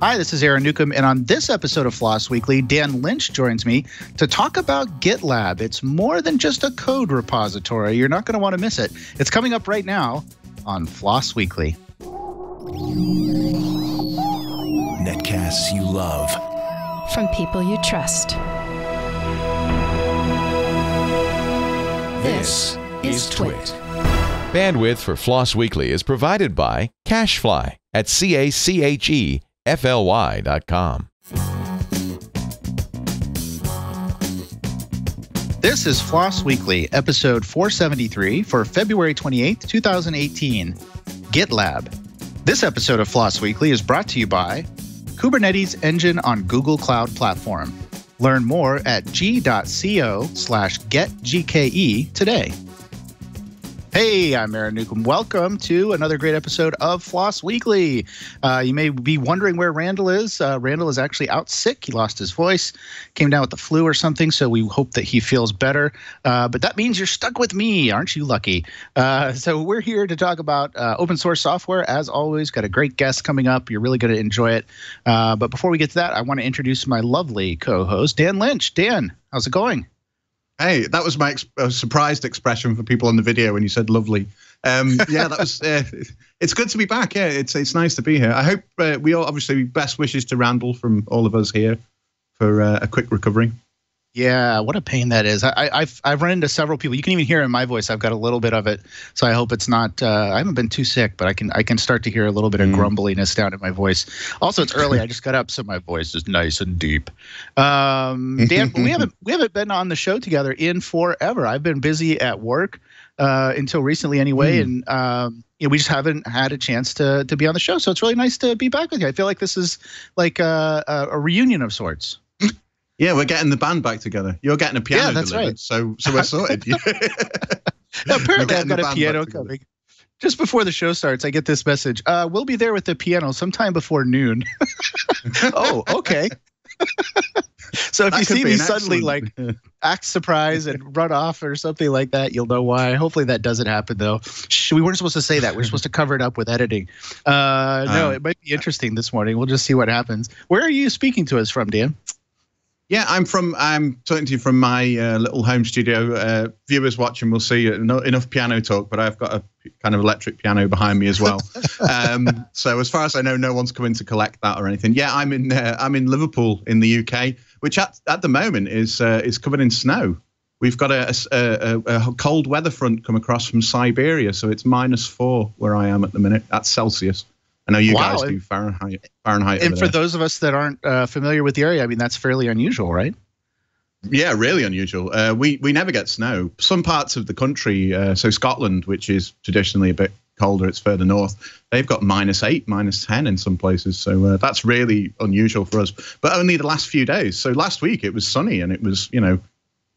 Hi, this is Aaron Newcomb, and on this episode of Floss Weekly, Dan Lynch joins me to talk about Gitlab. It's more than just a code repository. You're not going to want to miss it. It's coming up right now on Floss Weekly. Netcasts you love. From people you trust. This is Twit. Bandwidth for Floss Weekly is provided by CacheFly at CacheFly.com. This is Floss Weekly, episode 473 for February 28th, 2018. GitLab. This episode of Floss Weekly is brought to you by Kubernetes Engine on Google Cloud Platform. Learn more at g.co/getgke today. Hey, I'm Aaron Newcomb. Welcome to another great episode of Floss Weekly. You may be wondering where Randall is. Randall is actually out sick. He lost his voice, came down with the flu or something, so we hope that he feels better. But that means you're stuck with me. Aren't you lucky? So we're here to talk about open source software. As always, got a great guest coming up. You're really going to enjoy it. But before we get to that, I want to introduce my lovely co-host, Dan Lynch. Dan, how's it going? Hey, that was my surprised expression for people on the video when you said lovely. Yeah, that was. It's good to be back. Yeah, it's nice to be here. I hope we all obviously best wishes to Randall from all of us here for a quick recovery. Yeah, what a pain that is. I've run into several people. You can even hear in my voice. I've got a little bit of it, so I hope it's not. I haven't been too sick, but I can start to hear a little bit of grumbliness down in my voice. Also, it's early. I just got up, so my voice is nice and deep. Dan, we haven't been on the show together in forever. I've been busy at work until recently, anyway, and we just haven't had a chance to be on the show. So it's really nice to be back with you. I feel like this is like a reunion of sorts. Yeah, we're getting the band back together. You're getting a piano delivered, right. so we're sorted. Apparently, I've got a piano coming. Just before the show starts, I get this message. We'll be there with the piano sometime before noon. Oh, okay. So if you see me suddenly act surprised and run off or something like that, you'll know why. Hopefully that doesn't happen, though. We weren't supposed to say that. We're supposed to cover it up with editing. No, it might be interesting this morning. We'll just see what happens. Where are you speaking to us from, Dan? Yeah, I'm talking to you from my little home studio. Viewers watching will see enough piano talk, but I've got a kind of electric piano behind me as well. So as far as I know, no one's coming to collect that or anything. Yeah, I'm in Liverpool in the UK, which at the moment is covered in snow. We've got a cold weather front come across from Siberia, so it's -4 where I am at the minute. That's Celsius. I know you guys do Fahrenheit. And for those of us that aren't familiar with the area, I mean, that's fairly unusual, right? Yeah, really unusual. We never get snow. Some parts of the country, so Scotland, which is traditionally a bit colder, it's further north, they've got -8, -10 in some places. So that's really unusual for us. But only the last few days. So last week it was sunny and it was,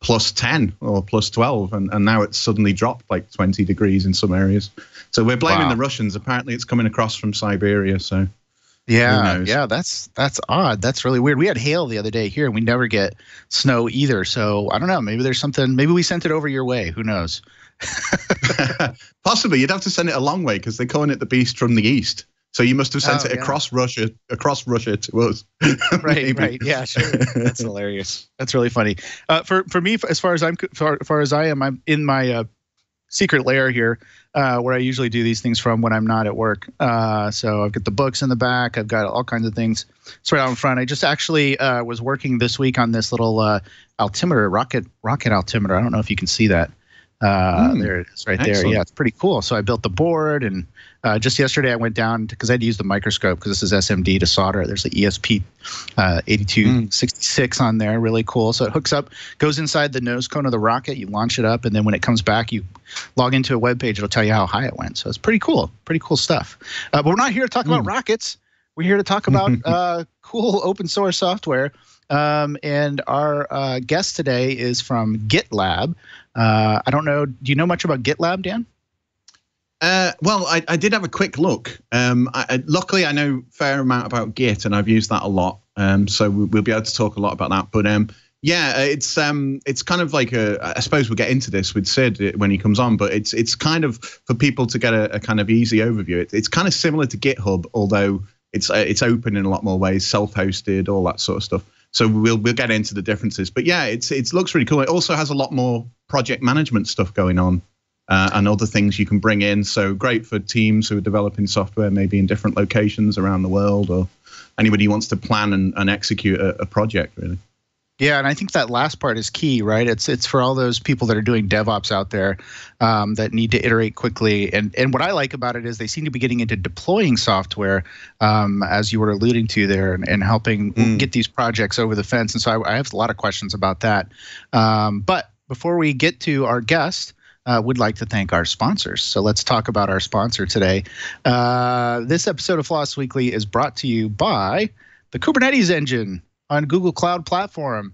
+10 or +12, and now it's suddenly dropped like 20 degrees in some areas. So we're blaming the Russians. Apparently it's coming across from Siberia. So yeah, that's odd. That's really weird. We had hail the other day here, and we never get snow either. So I don't know. Maybe there's something. Maybe we sent it over your way. Who knows? Possibly. You'd have to send it a long way because they're calling it the beast from the east. So you must have sent it across Russia to us. Right. Yeah, sure. That's hilarious. That's really funny. For me, as far as I am, I'm in my secret lair here, where I usually do these things from when I'm not at work. So I've got the books in the back. I've got all kinds of things. It's right out in front. I just actually was working this week on this little altimeter, rocket altimeter. I don't know if you can see that. There it is right there. Excellent. Yeah, it's pretty cool. So I built the board, and just yesterday I went down because I had to use the microscope because this is SMD to solder. There's the ESP 8266 on there. Really cool. So it hooks up, goes inside the nose cone of the rocket. You launch it up, and then when it comes back, you log into a web page. It'll tell you how high it went. So it's pretty cool. Pretty cool stuff. But we're not here to talk about rockets. We're here to talk about cool open source software. And our guest today is from Gitlab. I don't know. Do you know much about Gitlab, Dan? Well, I did have a quick look. Luckily, I know a fair amount about Git, and I've used that a lot. So we'll be able to talk a lot about that. But yeah, it's kind of like I suppose we'll get into this with Sid when he comes on. But it's kind of for people to get a kind of easy overview. It's kind of similar to GitHub, although it's open in a lot more ways, self-hosted, all that sort of stuff. So we'll get into the differences. But yeah, it looks really cool. It also has a lot more project management stuff going on. And other things you can bring in. So great for teams who are developing software, maybe in different locations around the world, or anybody who wants to plan and execute a project, really. Yeah, and I think that last part is key, right? It's for all those people that are doing DevOps out there that need to iterate quickly. And what I like about it is they seem to be getting into deploying software, as you were alluding to there, and helping get these projects over the fence. And so I have a lot of questions about that. But before we get to our guest, would like to thank our sponsors. So let's talk about our sponsor today. This episode of Floss Weekly is brought to you by the Kubernetes engine on Google Cloud Platform.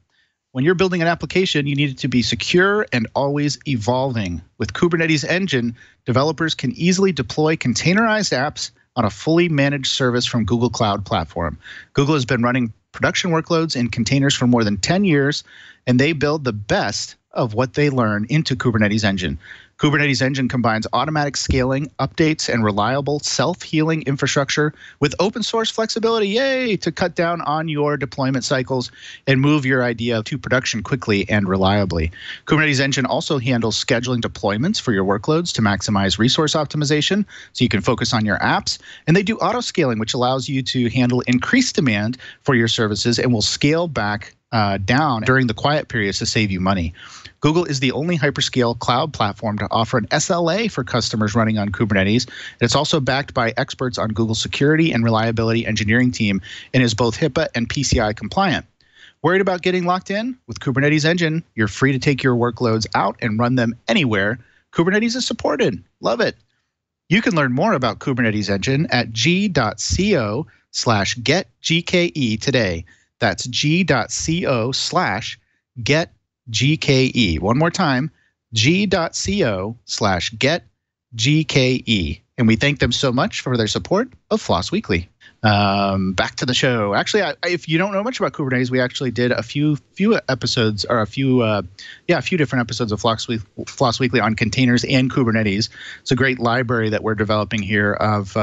When you're building an application, you need it to be secure and always evolving. With Kubernetes engine, developers can easily deploy containerized apps on a fully managed service from Google Cloud Platform. Google has been running production workloads in containers for more than 10 years, and they build the best of what they learn into Kubernetes engine. Kubernetes engine combines automatic scaling, updates, and reliable self-healing infrastructure with open source flexibility, yay, to cut down on your deployment cycles and move your idea to production quickly and reliably. Kubernetes engine also handles scheduling deployments for your workloads to maximize resource optimization so you can focus on your apps. And they do auto scaling, which allows you to handle increased demand for your services and will scale back down during the quiet periods to save you money. Google is the only hyperscale cloud platform to offer an SLA for customers running on Kubernetes. It's also backed by experts on Google's security and reliability engineering team and is both HIPAA and PCI compliant. Worried about getting locked in? With Kubernetes engine, you're free to take your workloads out and run them anywhere. Kubernetes is supported. Love it. You can learn more about Kubernetes engine at g.co/getgke today. That's g.co/getGKE. One more time, g.co/getGKE. And we thank them so much for their support of Floss Weekly. Back to the show. Actually, if you don't know much about Kubernetes, we actually did a few episodes, or a few different episodes of Floss Weekly on containers and Kubernetes. It's a great library that we're developing here of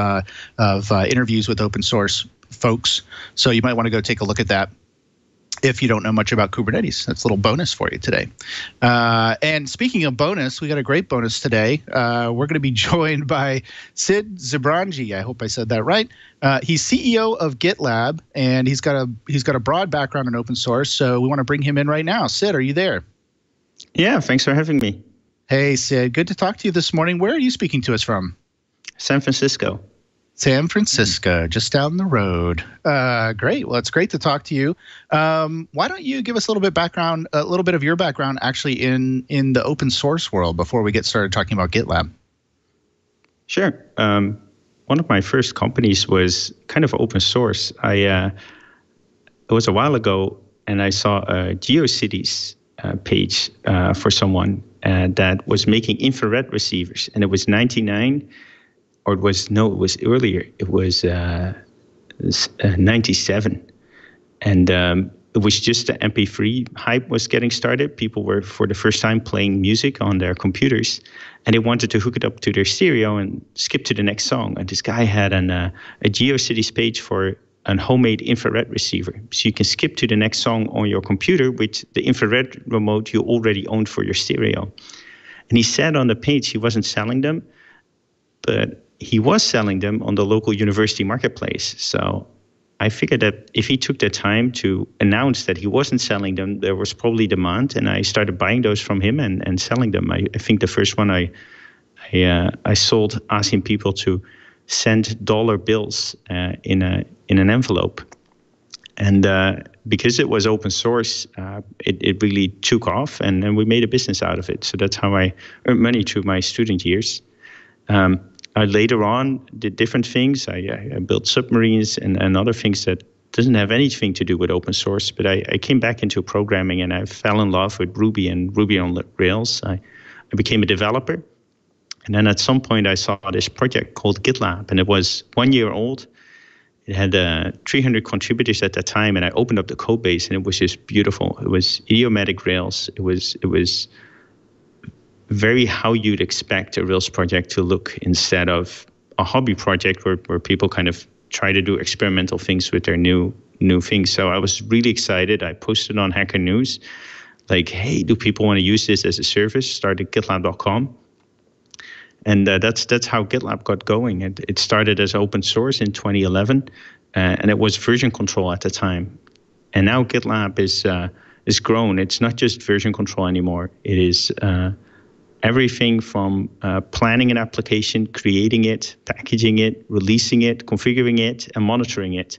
interviews with open source folks. So you might want to go take a look at that if you don't know much about Kubernetes. That's a little bonus for you today. And speaking of bonus, we got a great bonus today. We're going to be joined by Sid Zabranji. I hope I said that right. He's CEO of Gitlab, and he's got a broad background in open source. So we want to bring him in right now. Sid, are you there? Yeah, thanks for having me. Hey, Sid. Good to talk to you this morning. Where are you speaking to us from? San Francisco. San Francisco, just down the road. Great. Well, it's great to talk to you. Why don't you give us a little bit of your background actually in the open source world before we get started talking about GitLab? Sure. One of my first companies was kind of open source. It was a while ago, and I saw a GeoCities page for someone that was making infrared receivers, and it was 99. Or it was earlier. It was 97. And it was just the MP3 hype was getting started. People were, for the first time, playing music on their computers. And they wanted to hook it up to their stereo and skip to the next song. And this guy had a GeoCities page for a homemade infrared receiver. So you can skip to the next song on your computer with the infrared remote you already owned for your stereo. And he said on the page he wasn't selling them, but he was selling them on the local university marketplace. So I figured that if he took the time to announce that he wasn't selling them, there was probably demand, and I started buying those from him and selling them. I think the first one I sold, asking people to send dollar bills in an envelope. And because it was open source, it really took off, and we made a business out of it. So that's how I earned money through my student years. I later on did different things. I built submarines and other things that doesn't have anything to do with open source. But I came back into programming, and I fell in love with Ruby and Ruby on Rails. I became a developer. And then at some point I saw this project called Gitlab, and it was 1 year old. It had 300 contributors at that time, and I opened up the code base, and it was just beautiful. It was idiomatic Rails. It was very how you'd expect a Rails project to look, instead of a hobby project where people kind of try to do experimental things with their new things. So I was really excited. I posted on Hacker News, like, hey, do people want to use this as a service? Started gitlab.com. And that's how GitLab got going. It started as open source in 2011, and it was version control at the time. And now GitLab is grown. It's not just version control anymore. It is everything from planning an application, creating it, packaging it, releasing it, configuring it, and monitoring it,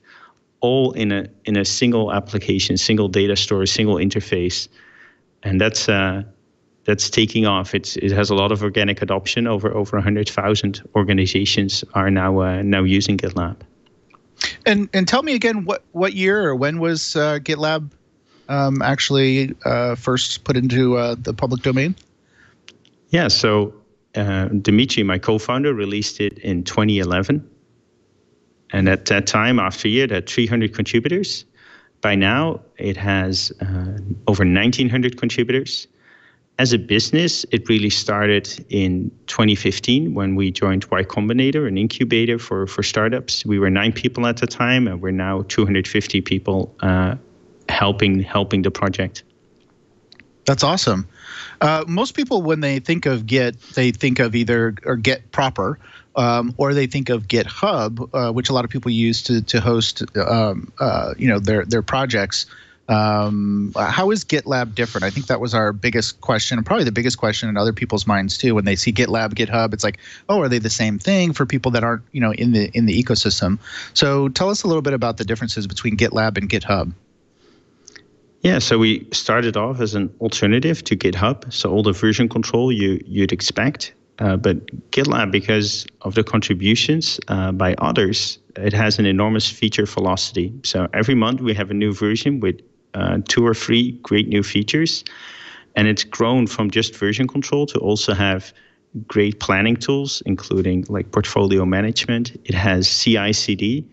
all in a single application, single data store, single interface. And that's taking off. It has a lot of organic adoption. Over 100,000 organizations are now using GitLab. And tell me again, what year or when was GitLab actually first put into the public domain? Yeah, so Dimitri, my co-founder, released it in 2011. And at that time, after a year, it had 300 contributors. By now, it has over 1,900 contributors. As a business, it really started in 2015 when we joined Y Combinator, an incubator for startups. We were 9 people at the time, and we're now 250 people helping the project. That's awesome. Most people, when they think of Git, they think of either Git proper, or they think of GitHub, which a lot of people use to host, their projects. How is GitLab different? I think that was our biggest question, and probably the biggest question in other people's minds too. When they see GitLab, GitHub, it's like, oh, are they the same thing for people that aren't, in the ecosystem? So tell us a little bit about the differences between GitLab and GitHub. Yeah, so we started off as an alternative to GitHub. So all the version control you'd expect, but GitLab, because of the contributions by others, it has an enormous feature velocity. So every month we have a new version with 2 or 3 great new features. And it's grown from just version control to also have great planning tools, including like portfolio management. It has CI/CD.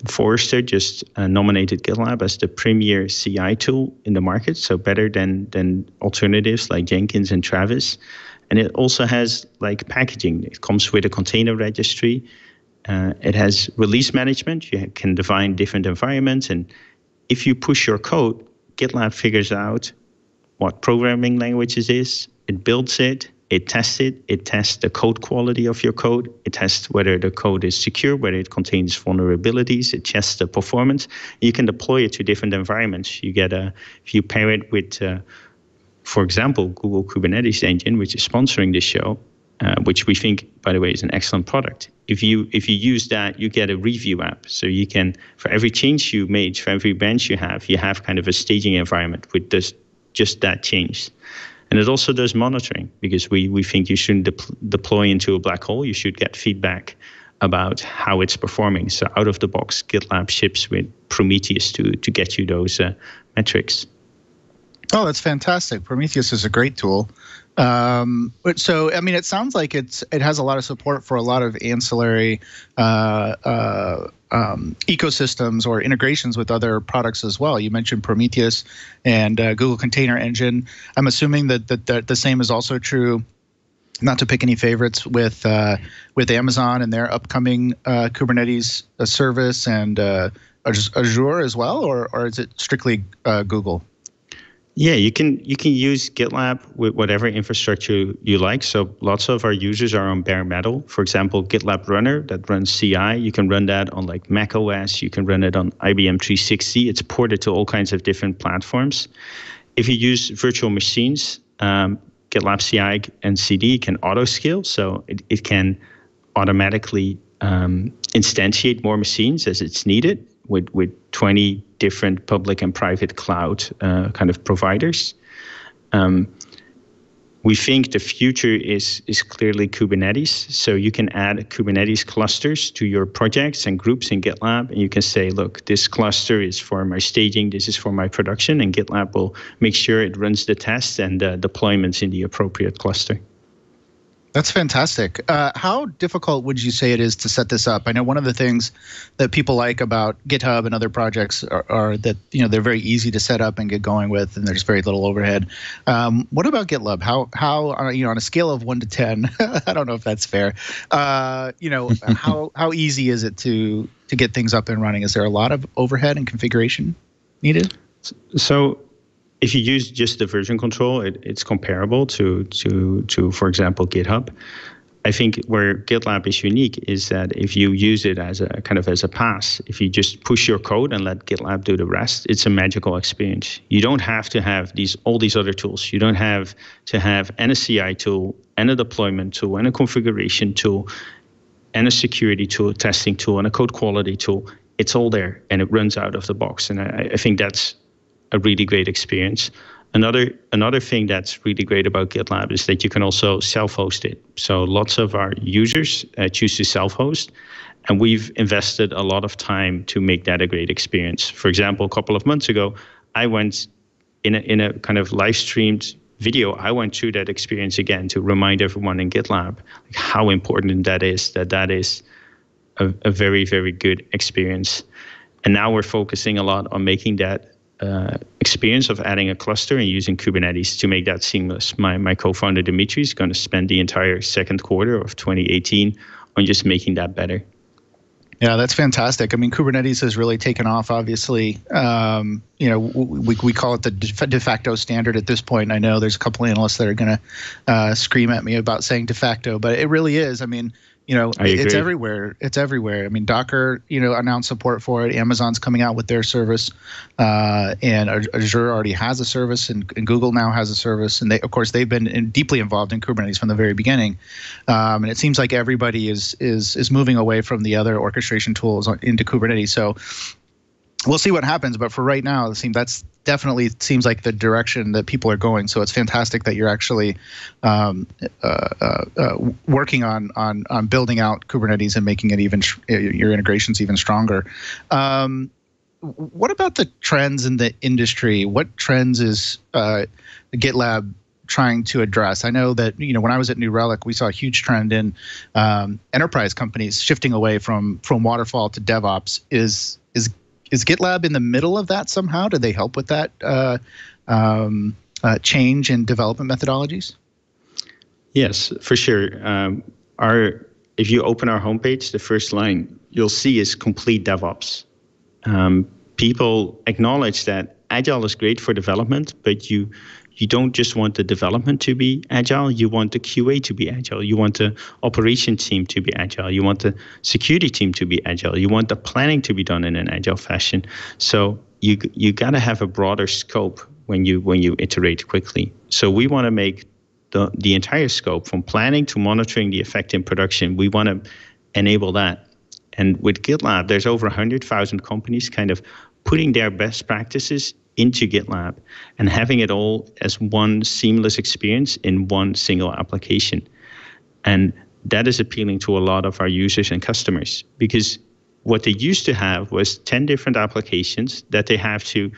Forrester just nominated GitLab as the premier CI tool in the market, so better than alternatives like Jenkins and Travis. And it also has like packaging. It comes with a container registry. It has release management. You can define different environments, and if you push your code, GitLab figures out what programming language it is. It builds it. It tests it. It tests the code quality of your code. It tests whether the code is secure, whether it contains vulnerabilities. It tests the performance. You can deploy it to different environments. You get if you pair it with, for example, Google Kubernetes Engine, which is sponsoring this show, which we think, by the way, is an excellent product. If you use that, you get a review app. So you can, for every change you made, for every branch you have kind of a staging environment with just that change. And it also does monitoring, because we think you shouldn't deploy into a black hole. You should get feedback about how it's performing. So out of the box, GitLab ships with Prometheus to get you those metrics. Oh, that's fantastic. Prometheus is a great tool. So, I mean, it sounds like it has a lot of support for a lot of ancillary ecosystems or integrations with other products as well. You mentioned Prometheus and Google Container Engine. I'm assuming that the same is also true, not to pick any favorites, with Amazon and their upcoming Kubernetes service and Azure as well, or is it strictly Google? Yeah, you can use GitLab with whatever infrastructure you like. So lots of our users are on bare metal. For example, GitLab Runner that runs CI. You can run that on like Mac OS. You can run it on IBM 360. It's ported to all kinds of different platforms. If you use virtual machines, GitLab CI and CD can auto scale. So it can automatically instantiate more machines as it's needed with 20 different public and private cloud kind of providers. We think the future is clearly Kubernetes. So you can add Kubernetes clusters to your projects and groups in GitLab, and you can say, look, this cluster is for my staging, this is for my production, and GitLab will make sure it runs the tests and deployments in the appropriate cluster. That's fantastic. How difficult would you say it is to set this up? I know one of the things that people like about GitHub and other projects are that they're very easy to set up and get going with, and there's very little overhead. What about GitLab? How on a scale of 1 to 10? I don't know if that's fair. How easy is it to get things up and running? Is there a lot of overhead and configuration needed? So, if you use just the version control, it's comparable to, for example, GitHub. I think where GitLab is unique is that if you use it as a kind of as a pass, if you just push your code and let GitLab do the rest, it's a magical experience. You don't have to have all these other tools. You don't have to have a CI tool and a deployment tool and a configuration tool and a security tool, testing tool, and a code quality tool. It's all there, and it runs out of the box. And I think that's a really great experience. Another thing that's really great about GitLab is that you can also self-host it. So lots of our users choose to self-host, and we've invested a lot of time to make that a great experience. For example, a couple of months ago, I went in a kind of live streamed video. I went through that experience again to remind everyone in GitLab how important that is a very, very good experience. And now we're focusing a lot on making that experience of adding a cluster and using Kubernetes to make that seamless. My co-founder Dimitri is going to spend the entire second quarter of 2018 on just making that better. Yeah, that's fantastic. I mean, Kubernetes has really taken off, obviously. We call it the de facto standard at this point. I know there's a couple analysts that are going to scream at me about saying de facto, but it really is. I mean, it's everywhere. It's everywhere. I mean, Docker, announced support for it. Amazon's coming out with their service, and Azure already has a service, and Google now has a service. And they've been deeply involved in Kubernetes from the very beginning. And it seems like everybody is moving away from the other orchestration tools into Kubernetes. So we'll see what happens. But for right now, that's definitely seems like the direction that people are going. So it's fantastic that you're actually working on building out Kubernetes and making it your integrations even stronger. What about the trends in the industry? What trends is GitLab trying to address? I know that when I was at New Relic, we saw a huge trend in enterprise companies shifting away from waterfall to DevOps. Is GitLab in the middle of that somehow? Do they help with that change in development methodologies? Yes, for sure. If you open our homepage, the first line you'll see is complete DevOps. People acknowledge that Agile is great for development, but you don't just want the development to be agile, you want the QA to be agile, you want the operation team to be agile, you want the security team to be agile, you want the planning to be done in an agile fashion. So you got to have a broader scope when you iterate quickly. So we want to make the entire scope from planning to monitoring the effect in production. We want to enable that. And with GitLab, there's over 100,000 companies kind of putting their best practices into GitLab and having it all as one seamless experience in one single application. And that is appealing to a lot of our users and customers, because what they used to have was 10 different applications that they have to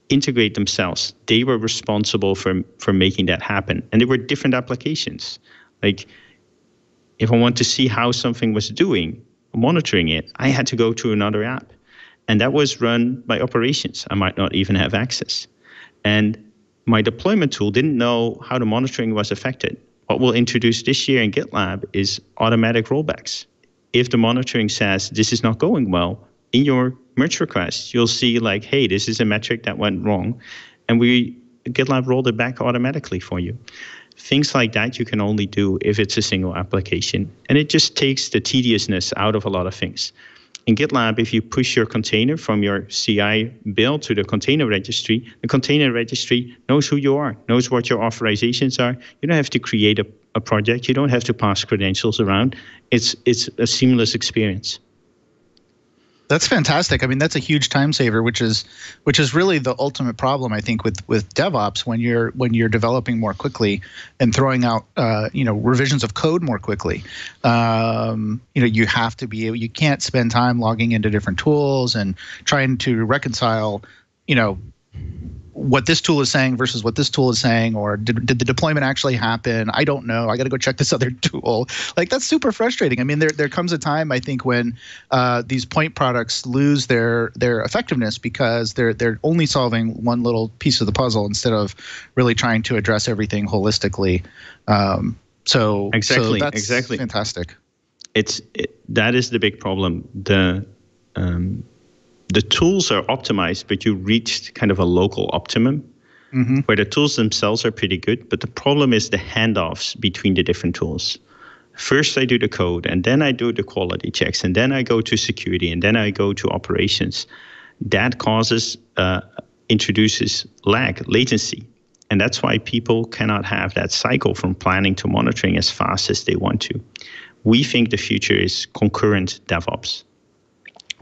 integrate themselves. They were responsible for making that happen. And they were different applications. Like, if I want to see how something was doing, monitoring it, I had to go to another app. And that was run by operations. I might not even have access. And my deployment tool didn't know how the monitoring was affected. What we'll introduce this year in GitLab is automatic rollbacks. If the monitoring says this is not going well, in your merge request, you'll see like, hey, this is a metric that went wrong. And GitLab rolled it back automatically for you. Things like that you can only do if it's a single application. And it just takes the tediousness out of a lot of things. In GitLab, if you push your container from your CI build to the container registry knows who you are, knows what your authorizations are. You don't have to create a project. You don't have to pass credentials around. It's a seamless experience. That's fantastic. I mean, that's a huge time saver, which is really the ultimate problem, I think, with DevOps when you're developing more quickly and throwing out revisions of code more quickly. You have to be able. You can't spend time logging into different tools and trying to reconcile, what this tool is saying versus what this tool is saying, or did the deployment actually happen? I don't know. I got to go check this other tool. Like, that's super frustrating. I mean, there comes a time, I think, when these point products lose their effectiveness because they're only solving one little piece of the puzzle instead of really trying to address everything holistically. Exactly. That's fantastic. That is the big problem. The tools are optimized, but you reached kind of a local optimum where the tools themselves are pretty good. But the problem is the handoffs between the different tools. First, I do the code, and then I do the quality checks, and then I go to security, and then I go to operations. That introduces lag, latency. And that's why people cannot have that cycle from planning to monitoring as fast as they want to. We think the future is concurrent DevOps,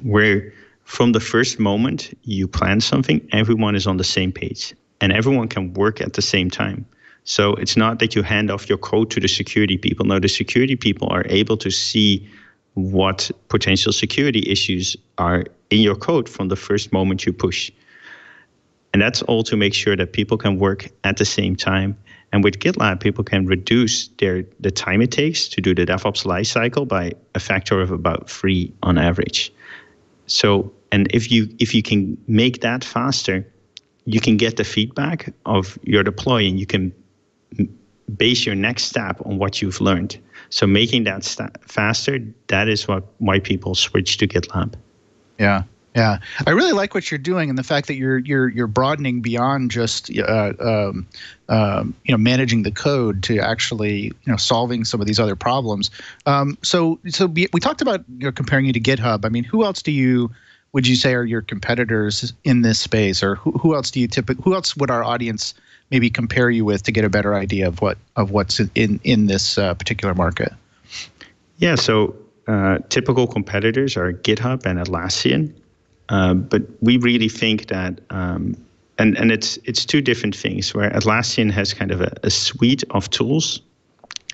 where from the first moment you plan something, everyone is on the same page and everyone can work at the same time. So it's not that you hand off your code to the security people. No, the security people are able to see what potential security issues are in your code from the first moment you push. And that's all to make sure that people can work at the same time. And with GitLab, people can reduce the time it takes to do the DevOps lifecycle by a factor of about 3 on average. So, and if you can make that faster, you can get the feedback of your deploy, and you can base your next step on what you've learned. So making that faster, that is why people switch to GitLab. Yeah. Yeah, I really like what you're doing, and the fact that you're broadening beyond just managing the code to actually solving some of these other problems. So we talked about comparing you to GitHub. I mean, who else would you say are your competitors in this space, or who else who else would our audience maybe compare you with to get a better idea of what's in this particular market? Yeah, so typical competitors are GitHub and Atlassian. But we really think that, and it's two different things, where Atlassian has kind of a suite of tools.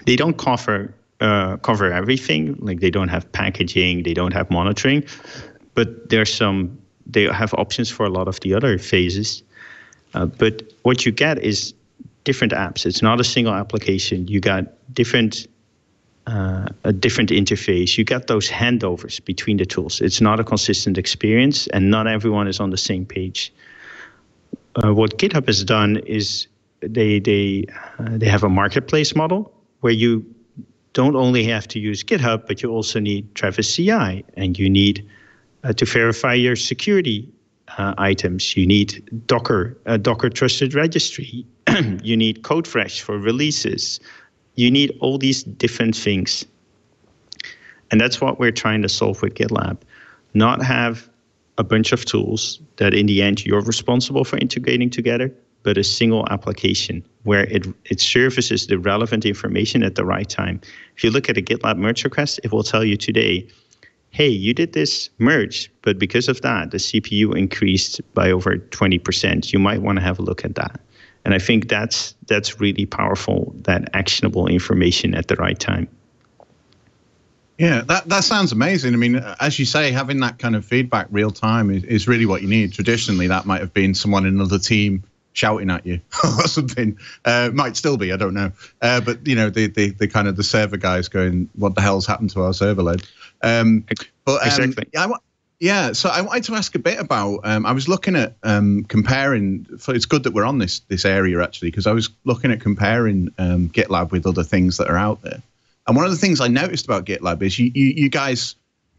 They don't cover everything, like they don't have packaging, they don't have monitoring, but they have options for a lot of the other phases. But what you get is different apps. It's not a single application. You got a different interface. You get those handovers between the tools. It's not a consistent experience, and not everyone is on the same page. What GitHub has done is they have a marketplace model where you don't only have to use GitHub, but you also need Travis CI, and you need to verify your security items. You need Docker Trusted Registry. You need CodeFresh for releases. You need all these different things. And that's what we're trying to solve with GitLab. Not have a bunch of tools that in the end you're responsible for integrating together, but a single application where it surfaces the relevant information at the right time. If you look at a GitLab merge request, it will tell you today, hey, you did this merge, but because of that, the CPU increased by over 20%. You might want to have a look at that. And I think that's really powerful, that actionable information at the right time. Yeah, that sounds amazing. I mean, as you say, having that kind of feedback real time is really what you need. Traditionally, that might have been someone in another team shouting at you or something. Might still be, I don't know. But the kind of the server guys going, "What the hell's happened to our server load?" Exactly. Yeah, so I wanted to ask a bit about, I was looking at comparing, it's good that we're on this area actually, because I was looking at comparing GitLab with other things that are out there. And one of the things I noticed about GitLab is you guys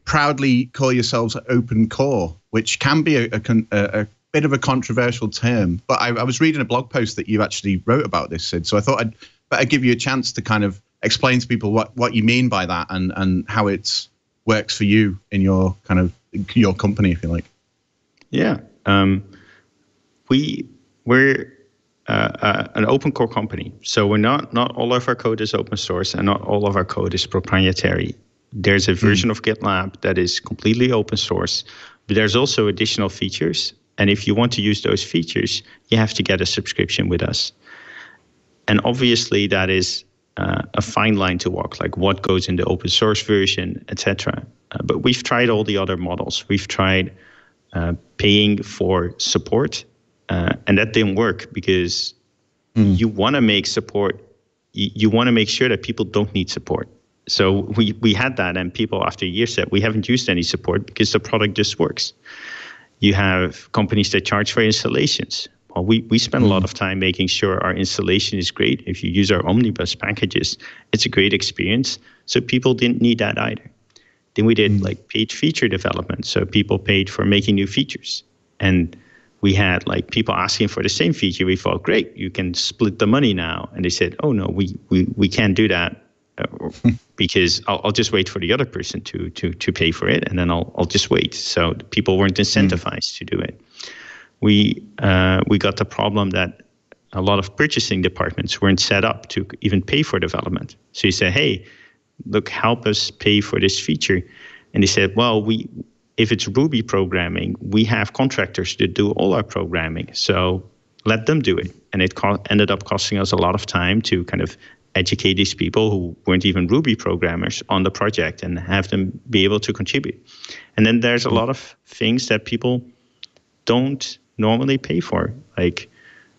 proudly call yourselves open core, which can be a bit of a controversial term. But I was reading a blog post that you actually wrote about this, Sid, so I thought I'd better give you a chance to kind of explain to people what you mean by that and how it works for you in your kind of your company, if you like. Yeah, we're an open core company, so we're not all of our code is open source, and not all of our code is proprietary. There's a version of GitLab that is completely open source, but there's also additional features. And if you want to use those features, you have to get a subscription with us. And obviously, that is a fine line to walk, like what goes in the open source version, etc. But we've tried all the other models. We've tried paying for support, And that didn't work because you want to make support. You want to make sure that people don't need support. So we had that, and people after a year said, we haven't used any support because the product just works. You have companies that charge for installations. Well, we spend a lot of time making sure our installation is great. If you use our Omnibus packages, it's a great experience. So people didn't need that either. Then we did like paid feature development. So people paid for making new features. And we had like people asking for the same feature. We thought, great, you can split the money now. And they said, oh no, we can't do that because I'll just wait for the other person to pay for it, and then I'll just wait. So people weren't incentivized to do it. We got the problem that a lot of purchasing departments weren't set up to even pay for development. So you say, hey, look, help us pay for this feature. And they said, well, if it's Ruby programming, we have contractors that do all our programming. So let them do it. And it ended up costing us a lot of time to kind of educate these people who weren't even Ruby programmers on the project and have them be able to contribute. And then there's a lot of things that people don't normally pay for, like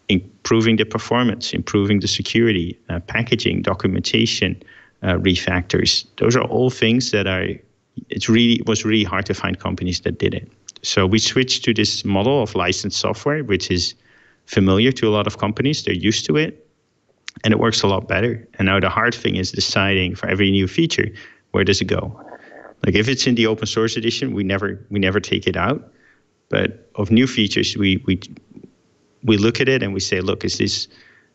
improving the performance, improving the security, packaging, documentation, refactors. Those are all things that it was really hard to find companies that did it. So we switched to this model of licensed software, which is familiar to a lot of companies. They're used to it, and it works a lot better. And now the hard thing is deciding for every new feature, where does it go? Like if it's in the open source edition, we never take it out. But of new features, we look at it and we say, look, is this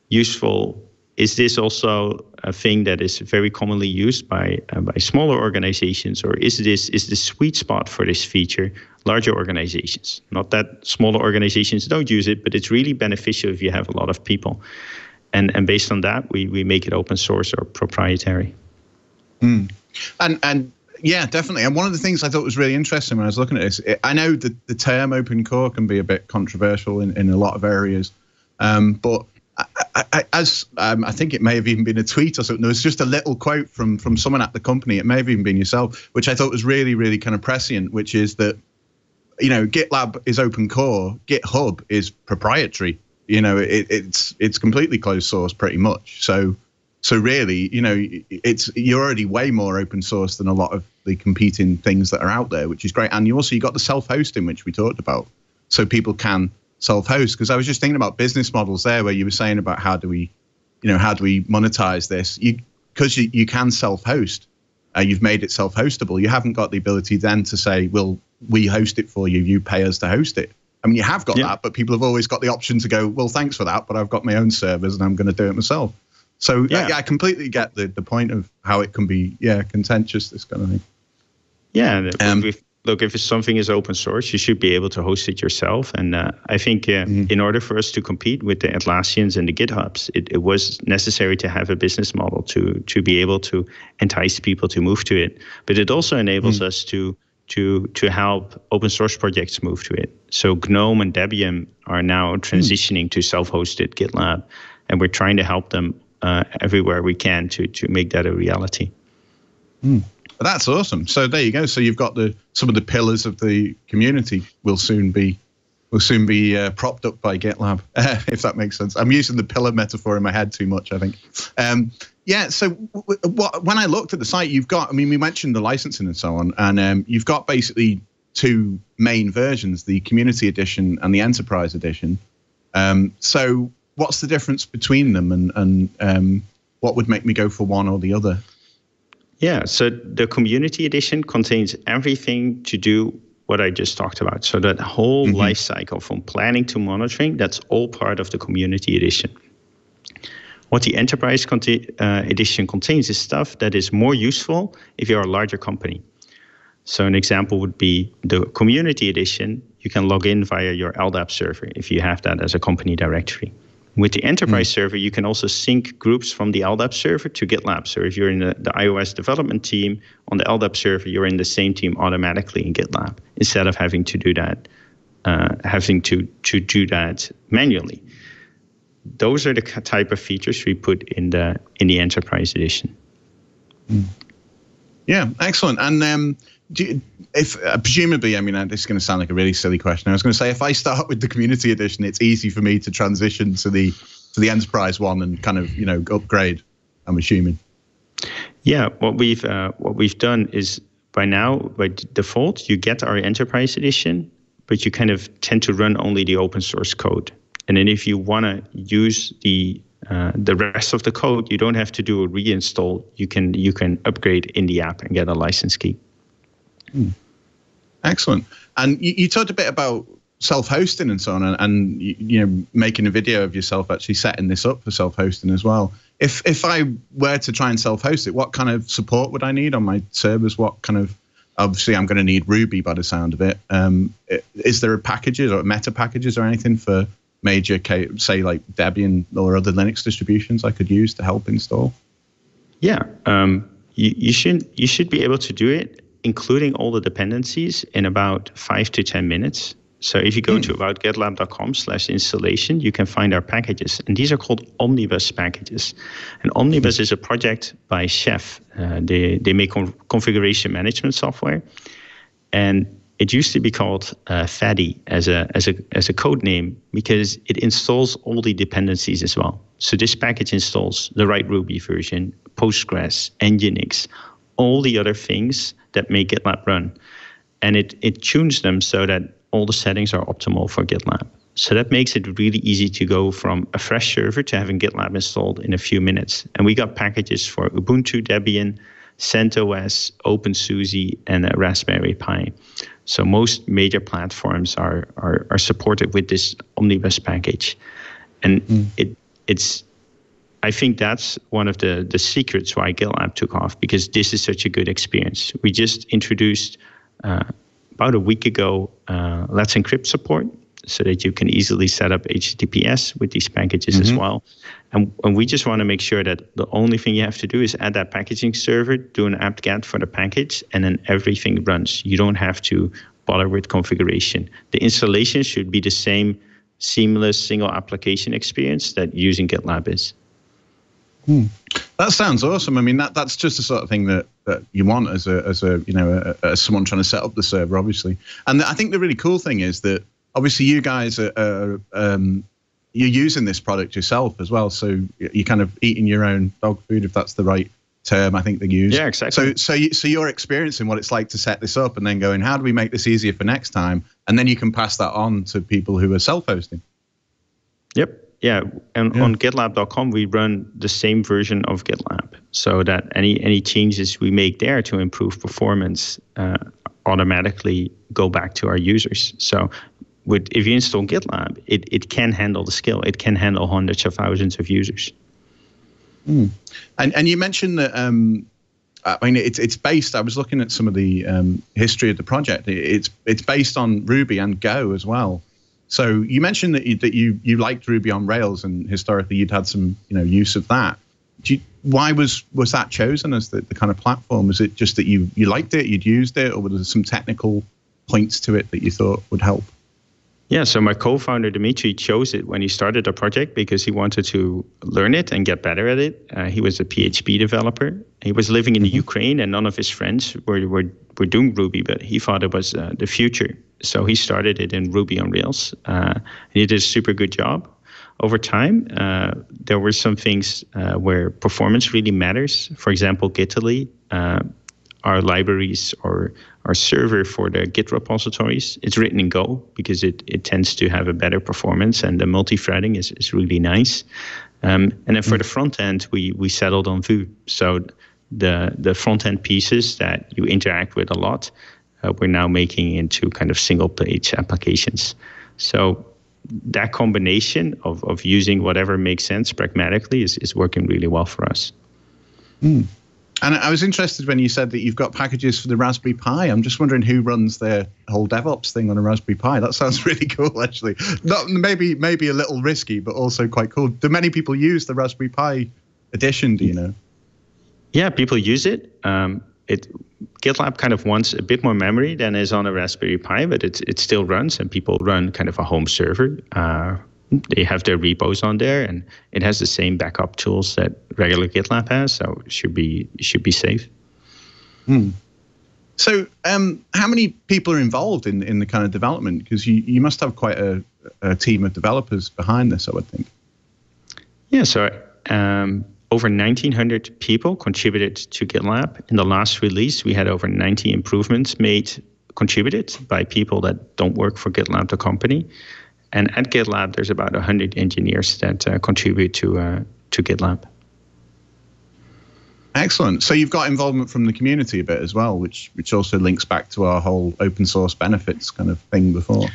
useful? Is this also a thing that is very commonly used by smaller organizations, or is the sweet spot for this feature larger organizations? Not that smaller organizations don't use it, but it's really beneficial if you have a lot of people. And based on that, we make it open source or proprietary. And yeah, definitely. And one of the things I thought was really interesting when I was looking at this, I know that the term open core can be a bit controversial in a lot of areas, but I think it may have even been a tweet or something. There was just a little quote from someone at the company. It may have even been yourself, which I thought was really, really kind of prescient, which is that, GitLab is open core, GitHub is proprietary. It's completely closed source pretty much. So really, you're already way more open source than a lot of the competing things that are out there, which is great. And you got the self-hosting, which we talked about, so people can self-host. Because I was just thinking about business models there, where you were saying about how do we monetize this? Because you can self-host. You've made it self-hostable. You haven't got the ability then to say, well, we host it for you. You pay us to host it. I mean, you have got that, but people have always got the option to go, well, thanks for that, but I've got my own servers and I'm going to do it myself. So I completely get the point of how it can be, contentious, this kind of thing. Yeah. Look, if something is open source, you should be able to host it yourself. And I think in order for us to compete with the Atlassians and the GitHubs, it was necessary to have a business model to be able to entice people to move to it. But it also enables us to help open source projects move to it. So GNOME and Debian are now transitioning to self-hosted GitLab, and we're trying to help them everywhere we can to make that a reality. That's awesome. So there you go. So you've got some of the pillars of the community will soon be propped up by GitLab, if that makes sense. I'm using the pillar metaphor in my head too much, I think. So when I looked at the site, we mentioned the licensing and so on, and you've got basically two main versions, the community edition and the enterprise edition. So what's the difference between them, and what would make me go for one or the other? Yeah, so the community edition contains everything to do what I just talked about. So that whole life cycle from planning to monitoring, that's all part of the community edition. What the enterprise edition contains is stuff that is more useful if you're a larger company. So an example would be the community edition. You can log in via your LDAP server if you have that as a company directory. With the enterprise server, you can also sync groups from the LDAP server to GitLab. So if you're in the iOS development team on the LDAP server, you're in the same team automatically in GitLab instead of having to do that, do that manually. Those are the type of features we put in the enterprise edition. Yeah, excellent. And presumably, I mean, this is going to sound like a really silly question. I was going to say, if I start with the community edition, it's easy for me to transition to the enterprise one and kind of, upgrade, I'm assuming. Yeah, what we've done is by default, you get our enterprise edition, but you kind of tend to run only the open source code. And then if you want to use the rest of the code, you don't have to do a reinstall. You can upgrade in the app and get a license key. Excellent. And you talked a bit about self-hosting and so on, and making a video of yourself actually setting this up for self-hosting as well. If I were to try and self-host it, what kind of support would I need on my servers? What kind of, obviously I'm going to need Ruby by the sound of it. Is there packages or meta packages or anything for major, say like Debian or other Linux distributions I could use to help install? Yeah, you should be able to do it, including all the dependencies, in about 5 to 10 minutes. So if you go to aboutgitlab.com/installation, you can find our packages. And these are called Omnibus packages. And Omnibus is a project by Chef. They make configuration management software. And it used to be called Faddy as a code name because it installs all the dependencies as well. So this package installs the right Ruby version, Postgres, Nginx, all the other things that make GitLab run. And it tunes them so that all the settings are optimal for GitLab. So that makes it really easy to go from a fresh server to having GitLab installed in a few minutes. And we got packages for Ubuntu, Debian, CentOS, OpenSUSE, and a Raspberry Pi. So most major platforms are supported with this Omnibus package. And I think that's one of the secrets why GitLab took off, because this is such a good experience. We just introduced about a week ago Let's Encrypt support, so that you can easily set up HTTPS with these packages as well. And we just want to make sure that the only thing you have to do is add that packaging server, do an apt-get for the package, and then everything runs. You don't have to bother with configuration. The installation should be the same seamless single application experience that using GitLab is. That sounds awesome. I mean, that's just the sort of thing that you want as someone trying to set up the server, obviously. And I think the really cool thing is that obviously you guys are you're using this product yourself as well, so you're kind of eating your own dog food, if that's the right term I think they use. Yeah, exactly. So you're experiencing what it's like to set this up and then going, how do we make this easier for next time? And then you can pass that on to people who are self-hosting. Yep. Yeah, and on GitLab.com, we run the same version of GitLab, so that any changes we make there to improve performance automatically go back to our users. So if you install GitLab, it can handle the scale. It can handle hundreds of thousands of users. And you mentioned that, I mean, it's based, I was looking at some of the history of the project. It's based on Ruby and Go as well. So you mentioned that you liked Ruby on Rails, and historically you'd had some use of that. Why was that chosen as the kind of platform? Was it just that you liked it, you'd used it, or were there some technical points to it that you thought would help? Yeah, so my co-founder Dimitri chose it when he started the project because he wanted to learn it and get better at it. He was a PHP developer. He was living in the Ukraine, and none of his friends were doing Ruby, but he thought it was the future. So he started it in Ruby on Rails. He did a super good job. Over time, there were some things where performance really matters. For example, Gitlab, our libraries or our server for the Git repositories, it's written in Go because it tends to have a better performance, and the multi-threading is really nice. And then for the front end, we settled on Vue. So the front end pieces that you interact with a lot, we're now making into kind of single page applications. So that combination of using whatever makes sense pragmatically is working really well for us. And I was interested when you said that you've got packages for the Raspberry Pi. I'm just wondering who runs their whole DevOps thing on a Raspberry Pi. That sounds really cool, actually. Not maybe a little risky, but also quite cool. Do many people use the Raspberry Pi edition? Do you know? Yeah, people use it. GitLab kind of wants a bit more memory than is on a Raspberry Pi, but it still runs, and people run kind of a home server. They have their repos on there, and it has the same backup tools that regular GitLab has, so it should be safe. So, how many people are involved in the kind of development? Because you must have quite a team of developers behind this, I would think. Yeah, so over 1,900 people contributed to GitLab. In the last release, we had over 90 improvements contributed by people that don't work for GitLab, the company. And at GitLab, there's about 100 engineers that contribute to GitLab. Excellent. So you've got involvement from the community a bit as well, which also links back to our whole open source benefits kind of thing before.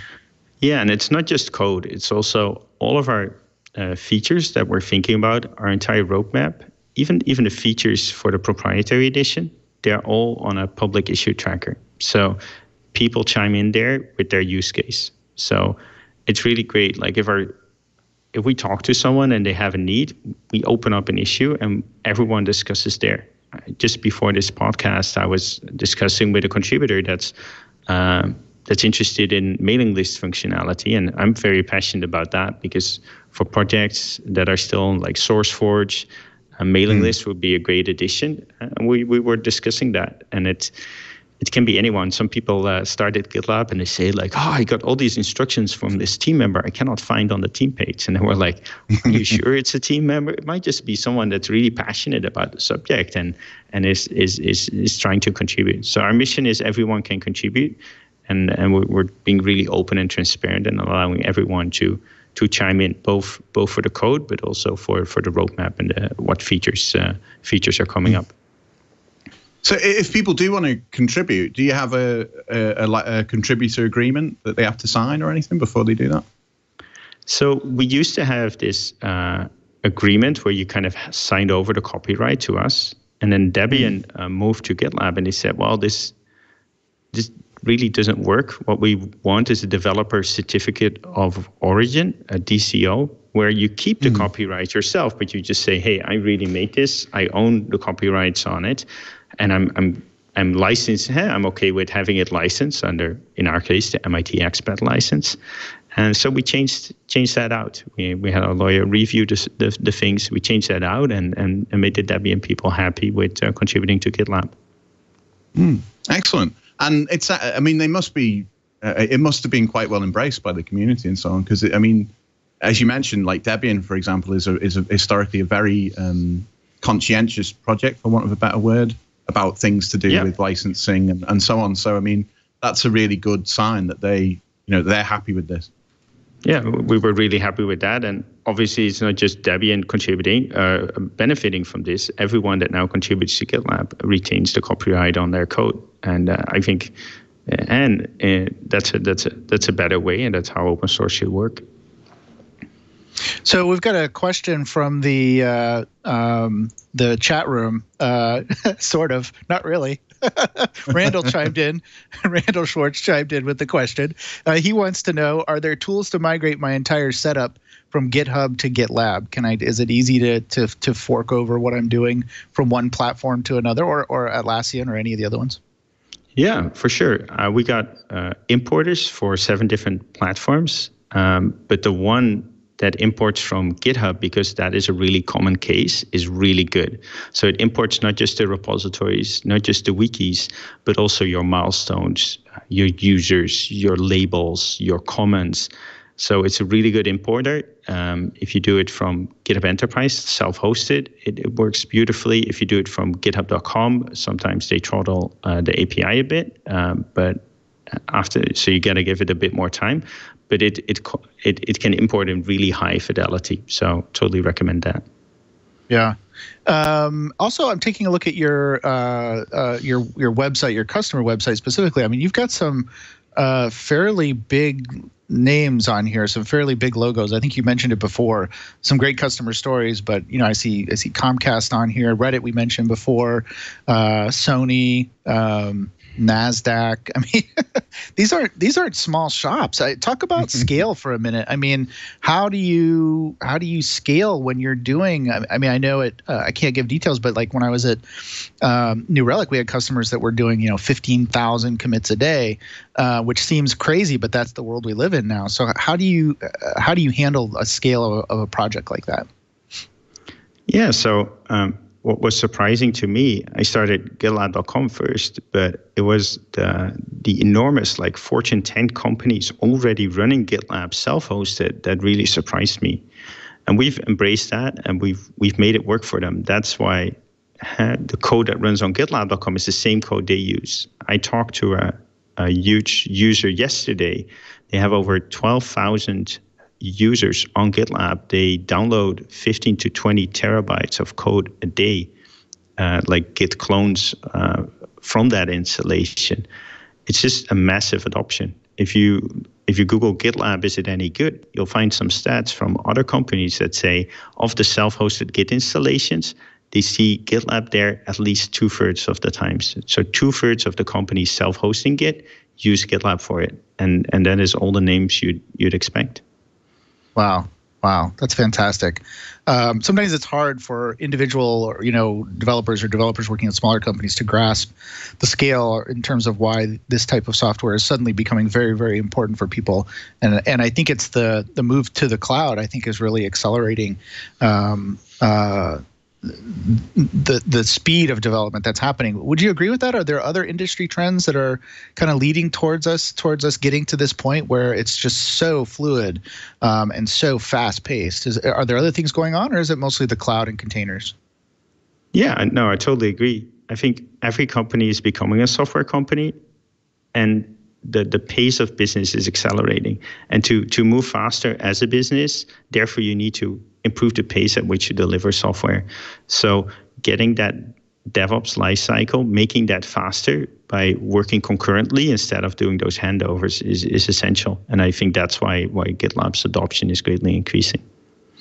Yeah, and it's not just code. It's also all of our features that we're thinking about, our entire roadmap, even the features for the proprietary edition, they're all on a public issue tracker. So people chime in there with their use case. So it's really great. Like if we talk to someone and they have a need, we open up an issue and everyone discusses there. Just before this podcast, I was discussing with a contributor that's interested in mailing list functionality, and I'm very passionate about that because for projects that are still like SourceForge, a mailing list would be a great addition. And we were discussing that, and it can be anyone. Some people start at GitLab and they say like, I got all these instructions from this team member I cannot find on the team page. And then we're like, are you sure it's a team member? It might just be someone that's really passionate about the subject and is trying to contribute. So our mission is everyone can contribute, and we're being really open and transparent and allowing everyone to chime in, both for the code, but also for the roadmap and what features are coming up. So if people do want to contribute, do you have a contributor agreement that they have to sign or anything before they do that? So we used to have this agreement where you kind of signed over the copyright to us, and then Debian moved to GitLab and they said, well, this really doesn't work. What we want is a developer certificate of origin, a DCO, where you keep the copyright yourself, but you just say, hey, I really made this. I own the copyrights on it. And I'm licensed. I'm okay with having it licensed under, in our case, the MIT expat license. And so we changed that out. We had a lawyer review the things. We changed that out and made the Debian people happy with contributing to GitLab. Excellent. And it's, I mean, they must be. It must have been quite well embraced by the community and so on. Because I mean, as you mentioned, like Debian, for example, is historically a very conscientious project, for want of a better word, about things to do with licensing and so on. So I mean, that's a really good sign that they're happy with this. Yeah, we were really happy with that. And obviously, it's not just Debian contributing, benefiting from this. Everyone that now contributes to GitLab retains the copyright on their code. And I think, that's a better way, and that's how open source should work. So we've got a question from the chat room, sort of, not really. Randall chimed in. Randall Schwartz chimed in with the question. He wants to know: are there tools to migrate my entire setup from GitHub to GitLab? Is it easy to fork over what I'm doing from one platform to another, or Atlassian or any of the other ones? Yeah, for sure. We got importers for 7 different platforms, but the one that imports from GitHub, because that is a really common case, is really good. So it imports not just the repositories, not just the wikis, but also your milestones, your users, your labels, your comments. So it's a really good importer. If you do it from GitHub Enterprise, self-hosted, it works beautifully. If you do it from github.com, sometimes they throttle the API a bit, so you got to give it a bit more time. But it can import in really high fidelity. So totally recommend that. Yeah. Also, I'm taking a look at your website, your customer website specifically. I mean, you've got some fairly big names on here, some fairly big logos. I think you mentioned it before. Some great customer stories, but I see Comcast on here. Reddit we mentioned before. Sony. NASDAQ. I mean, these aren't small shops. Talk about scale for a minute. I mean, how do you scale when you're doing? I mean, I know it. I can't give details, but like when I was at New Relic, we had customers that were doing 15,000 commits a day, which seems crazy, but that's the world we live in now. So how do you handle a scale of a project like that? Yeah. So what was surprising to me, I started Gitlab.com first, but it was the enormous, like Fortune 10 companies already running GitLab self-hosted that really surprised me. And we've embraced that, and we've made it work for them. That's why the code that runs on Gitlab.com is the same code they use. I talked to a huge user yesterday. They have over 12,000 users on GitLab. They download 15 to 20 terabytes of code a day, like Git clones from that installation. It's just a massive adoption. If you Google GitLab, is it any good? You'll find some stats from other companies that say of the self-hosted Git installations, they see GitLab there at least 2/3 of the times. So 2/3 of the companies self-hosting Git use GitLab for it, and that is all the names you'd expect. Wow, that's fantastic. Sometimes it's hard for individual or developers working at smaller companies to grasp the scale in terms of why this type of software is suddenly becoming very, very important for people. And I think it's the move to the cloud, I think, is really accelerating the speed of development that's happening. Would you agree with that? Are there other industry trends that are kind of leading towards us getting to this point where it's just so fluid and so fast paced? Are there other things going on, or is it mostly the cloud and containers? Yeah, no, I totally agree. I think every company is becoming a software company, and the pace of business is accelerating. And to move faster as a business, therefore you need to improve the pace at which you deliver software. So getting that DevOps lifecycle, making that faster by working concurrently instead of doing those handovers is essential. And I think that's why GitLab's adoption is greatly increasing.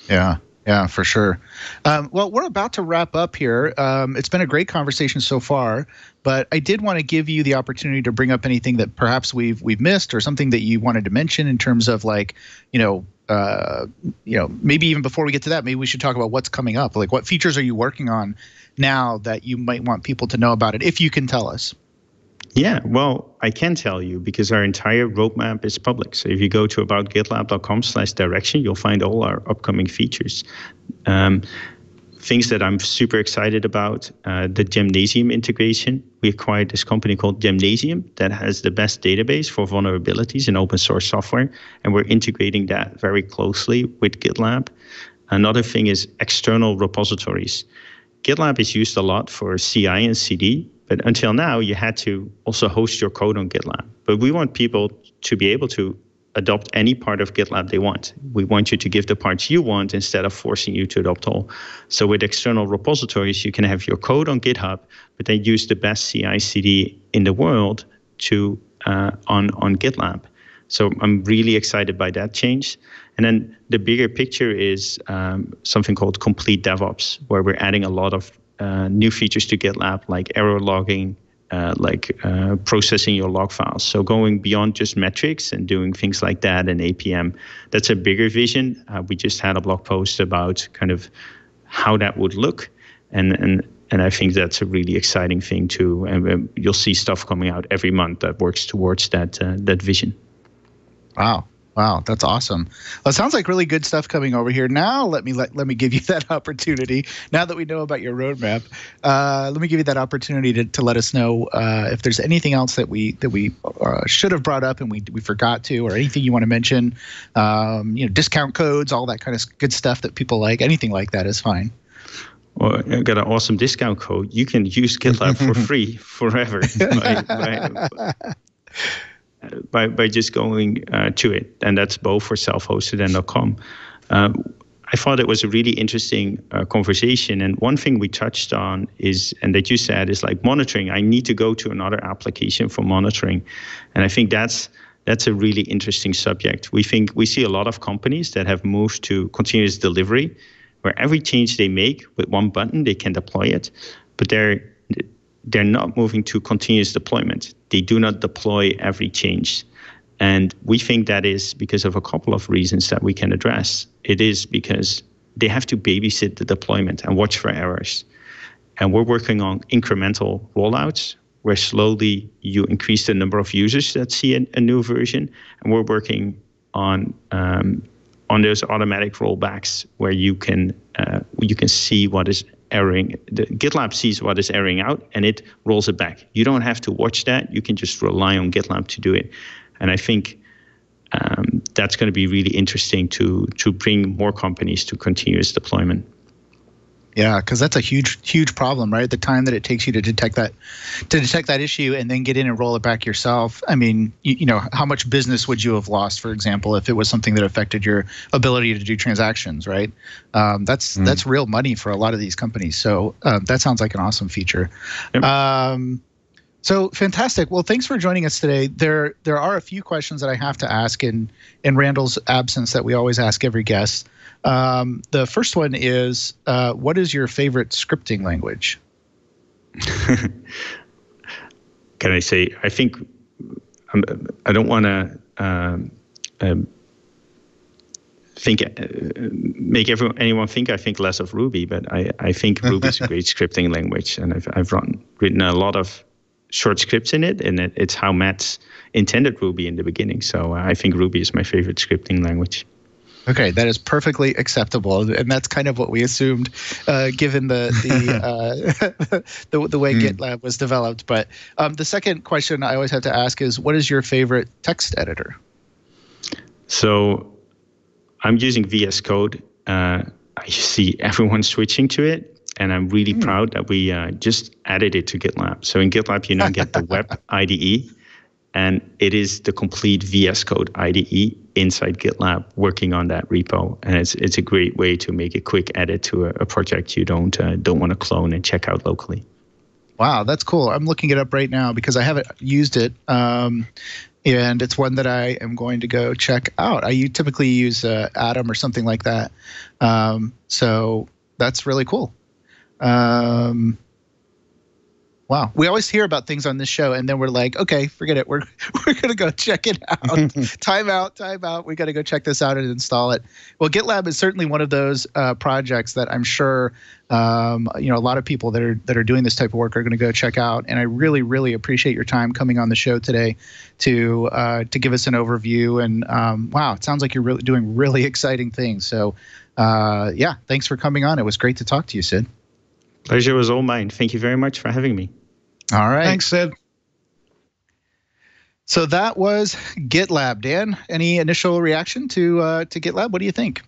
Yeah, for sure. Well, we're about to wrap up here. It's been a great conversation so far, but I did want to give you the opportunity to bring up anything that perhaps we've missed, or something that you wanted to mention in terms of, like, maybe even before we get to that, maybe we should talk about what's coming up. Like, what features are you working on now that you might want people to know about it, if you can tell us? Yeah, well, I can tell you because our entire roadmap is public. So if you go to aboutgitlab.com/direction, you'll find all our upcoming features. Things that I'm super excited about, the Gymnasium integration. We acquired this company called Gymnasium that has the best database for vulnerabilities in open source software, and we're integrating that very closely with GitLab. Another thing is external repositories. GitLab is used a lot for CI and CD, but until now, you had to also host your code on GitLab. But we want people to be able to adopt any part of GitLab they want. We want you to give the parts you want instead of forcing you to adopt all. So with external repositories, you can have your code on GitHub, but then use the best CI/CD in the world to on GitLab. So I'm really excited by that change. And then the bigger picture is something called Complete DevOps, where we're adding a lot of new features to GitLab, like error logging, processing your log files. So going beyond just metrics and doing things like that and APM, that's a bigger vision. We just had a blog post about kind of how that would look. And I think that's a really exciting thing too. And you'll see stuff coming out every month that works towards that vision. Wow, that's awesome. Well, it sounds like really good stuff coming over here. Now, let me give you that opportunity. Now that we know about your roadmap, let me give you that opportunity to let us know if there's anything else that we should have brought up and we forgot to, or anything you want to mention. Discount codes, all that kind of good stuff that people like. Anything like that is fine. Well, I got an awesome discount code. You can use GitLab for free forever. By just going to it, and that's both for self-hosted and .com. I thought it was a really interesting conversation, and one thing we touched on is, and that you said, is like monitoring. I need to go to another application for monitoring, and I think that's a really interesting subject. We see a lot of companies that have moved to continuous delivery, where every change they make with one button they can deploy it, but they're not moving to continuous deployment. They do not deploy every change. And we think that is because of a couple of reasons that we can address. It is because they have to babysit the deployment and watch for errors. And we're working on incremental rollouts where slowly you increase the number of users that see a new version. And we're working on those automatic rollbacks where you can see what is erroring. The GitLab sees what is erroring out and it rolls it back. You don't have to watch that. You can just rely on GitLab to do it. And I think that's going to be really interesting to bring more companies to continuous deployment. Yeah, because that's a huge problem, right? The time that it takes you to detect that issue and then get in and roll it back yourself. I mean, you know, how much business would you have lost, for example, if it was something that affected your ability to do transactions, right? That's real money for a lot of these companies. So that sounds like an awesome feature. Yep. So fantastic. Well, thanks for joining us today. There are a few questions that I have to ask in Randall's absence that we always ask every guest. The first one is, what is your favorite scripting language? Can I say, I think, I don't want to make anyone think I think less of Ruby, but I think Ruby is a great scripting language, and I've written a lot of short scripts in it, and it's how Matt intended Ruby in the beginning. So I think Ruby is my favorite scripting language. Okay, that is perfectly acceptable, and that's kind of what we assumed, given the way GitLab was developed. But the second question I always have to ask is, what is your favorite text editor? So I'm using VS Code. I see everyone switching to it, and I'm really proud that we just added it to GitLab. So in GitLab, you now get the web IDE, and it is the complete VS Code IDE inside GitLab working on that repo. And it's a great way to make a quick edit to a project you don't want to clone and check out locally. Wow, that's cool. I'm looking it up right now because I haven't used it. And it's one that I am going to go check out. I typically use Atom or something like that. So that's really cool. Wow. We always hear about things on this show, and then we're like, okay, forget it. We're going to go check it out. Time out. We got to go check this out and install it. Well, GitLab is certainly one of those projects that I'm sure a lot of people that are doing this type of work are going to go check out. And I really, really appreciate your time coming on the show today to give us an overview. And wow, it sounds like you're really doing really exciting things. So yeah, thanks for coming on. It was great to talk to you, Sid. Pleasure was all mine. Thank you very much for having me. All right. Thanks, Sid. So that was GitLab. Dan, any initial reaction to GitLab? What do you think?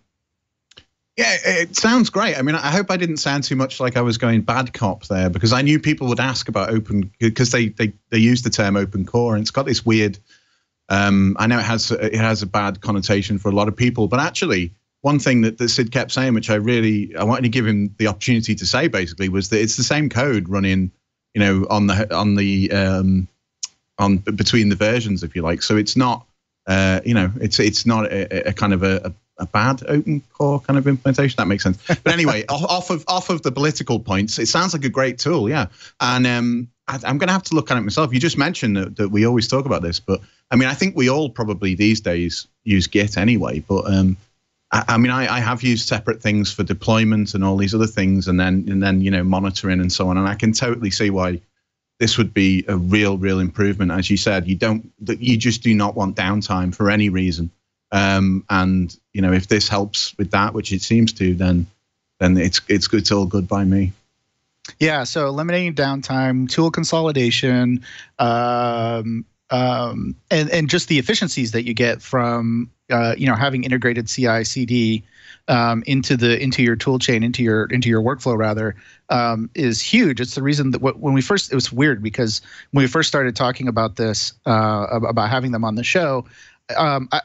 Yeah, it sounds great. I mean, I hope I didn't sound too much like I was going bad cop there, because I knew people would ask about open, because they use the term open core, and it's got this weird. I know it has a bad connotation for a lot of people, but actually, one thing that Sid kept saying, which I wanted to give him the opportunity to say, basically, was that it's the same code running, on between the versions, if you like. So it's not, it's not a kind of a bad open core kind of implementation. That makes sense. But anyway, off of the political points, it sounds like a great tool, yeah. And I'm going to have to look at it myself. You just mentioned that we always talk about this, but I mean, I think we all probably these days use Git anyway, but I mean, I have used separate things for deployment and all these other things, and then monitoring and so on. And I can totally see why this would be a real improvement. As you said, you just do not want downtime for any reason. And if this helps with that, which it seems to, then it's good. It's all good by me. Yeah. So eliminating downtime, tool consolidation, and just the efficiencies that you get from having integrated CI/CD into your tool chain, into your workflow rather, is huge. It's the reason that when we first, it was weird because when we first started talking about this, about having them on the show,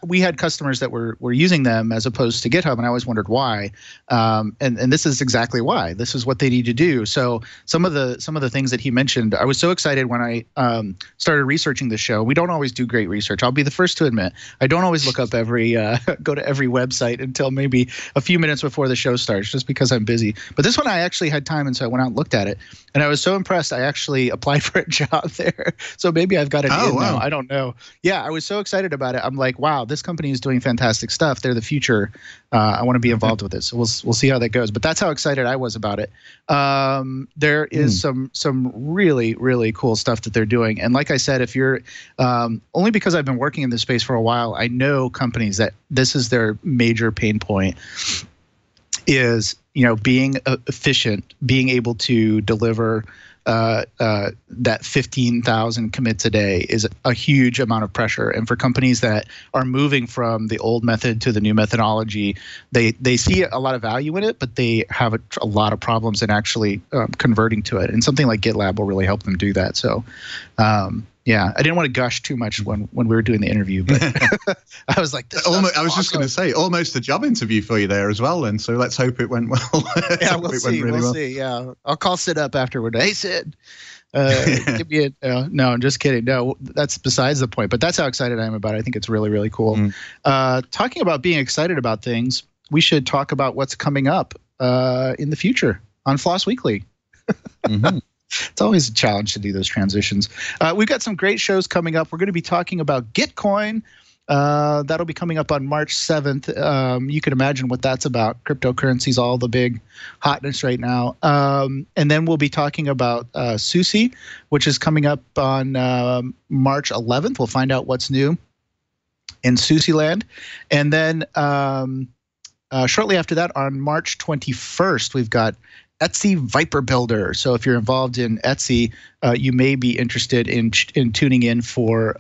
we had customers that were using them as opposed to GitHub, and I always wondered why. And this is exactly why. This is what they need to do. So some of the things that he mentioned, I was so excited when I started researching the show. We don't always do great research. I'll be the first to admit. I don't always look up go to every website until maybe a few minutes before the show starts, just because I'm busy. But this one I actually had time, and so I went out and looked at it, and I was so impressed. I actually applied for a job there. So maybe I've got it in now. I don't know. Yeah, I was so excited about it. I'm like, wow, this company is doing fantastic stuff. They're the future. I want to be involved with it. So we'll see how that goes. But that's how excited I was about it. There is some really, really cool stuff that they're doing. And like I said, if you're only because I've been working in this space for a while, I know companies that this is their major pain point is being efficient, being able to deliver that 15,000 commits a day is a huge amount of pressure. And for companies that are moving from the old method to the new methodology, they see a lot of value in it, but they have a lot of problems in actually converting to it. And something like GitLab will really help them do that. So, I didn't want to gush too much when we were doing the interview, but I was like, I was just going to say, almost a job interview for you there as well. And so let's hope it went well. Yeah, we'll see. Yeah, I'll call Sid up afterward. Hey, Sid, give me no, I'm just kidding. No, that's besides the point. But that's how excited I am about it. I think it's really, really cool. Talking about being excited about things, we should talk about what's coming up in the future on Floss Weekly. Mm-hmm. It's always a challenge to do those transitions. We've got some great shows coming up. We're going to be talking about Gitcoin. That'll be coming up on March 7th. You can imagine what that's about. Cryptocurrencies, all the big hotness right now. And then we'll be talking about Susi, which is coming up on March 11th. We'll find out what's new in Susi land. And then shortly after that, on March 21st, we've got Etsy Viper Builder. So if you're involved in Etsy, you may be interested in tuning in for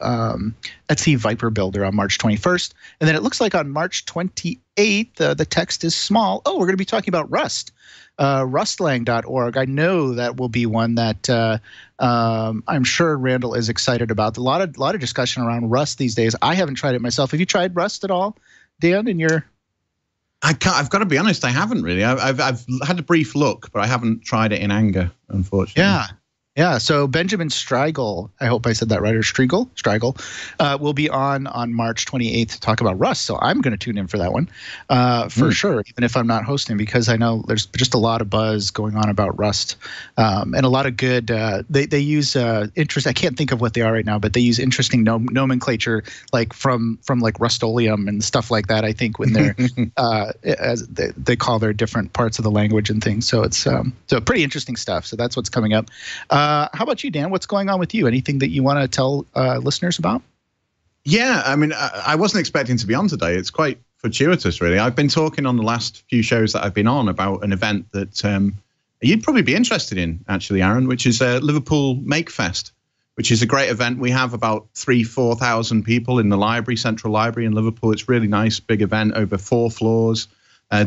Etsy Viper Builder on March 21st. And then it looks like on March 28th, the text is small. Oh, we're going to be talking about Rust, rustlang.org. I know that will be one that I'm sure Randall is excited about. A lot of discussion around Rust these days. I haven't tried it myself. Have you tried Rust at all, Dan, in your... I've got to be honest, I haven't really. I've had a brief look, but I haven't tried it in anger, unfortunately. Yeah. So Benjamin Strigel, I hope I said that right, or Strigel, will be on March 28th to talk about Rust. So I'm going to tune in for that one for sure, even if I'm not hosting, because I know there's just a lot of buzz going on about Rust and a lot of good. They use interest. I can't think of what they are right now, but they use interesting nomenclature, like from like Rust-Oleum and stuff like that. I think when they're as they call their different parts of the language and things. So it's so pretty interesting stuff. So that's what's coming up. How about you, Dan? What's going on with you? Anything that you want to tell listeners about? Yeah, I mean, I wasn't expecting to be on today. It's quite fortuitous, really. I've been talking on the last few shows that I've been on about an event that you'd probably be interested in, actually, Aaron, which is Liverpool Make Fest, which is a great event. We have about 4,000 people in the library, Central Library in Liverpool. It's a really nice, big event over 4 floors.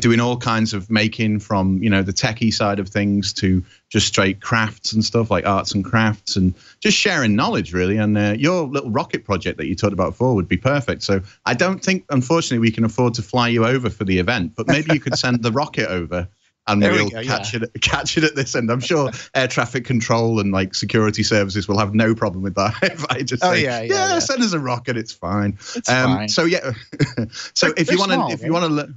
Doing all kinds of making from, the techie side of things to just straight crafts and stuff like arts and crafts and just sharing knowledge, really. And your little rocket project that you talked about before would be perfect. So I don't think, unfortunately, we can afford to fly you over for the event, but maybe you could send the rocket over and we'll catch it at this end. I'm sure air traffic control and like security services will have no problem with that. If I just say, send us a rocket, it's fine. It's fine. So yeah, so if you want to.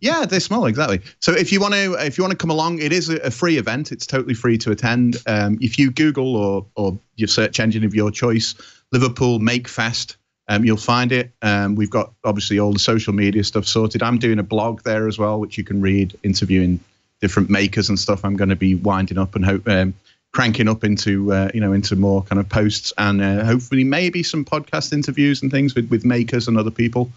Yeah, they're small, exactly. So if you want to come along, it is a free event. It's totally free to attend. If you Google or your search engine of your choice, Liverpool Make Fest, you'll find it. We've got obviously all the social media stuff sorted. I'm doing a blog there as well, which you can read, interviewing different makers and stuff. I'm going to be winding up and cranking up into into more kind of posts and hopefully maybe some podcast interviews and things with makers and other people.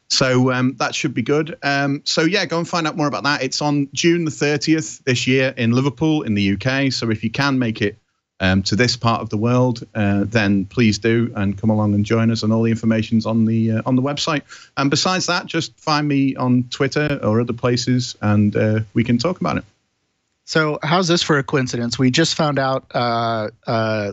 So that should be good. So yeah, go and find out more about that. It's on June the 30th this year in Liverpool in the UK. So if you can make it to this part of the world, then please do and come along and join us. And all the information's on the website. And besides that, just find me on Twitter or other places, and we can talk about it. So how's this for a coincidence? We just found out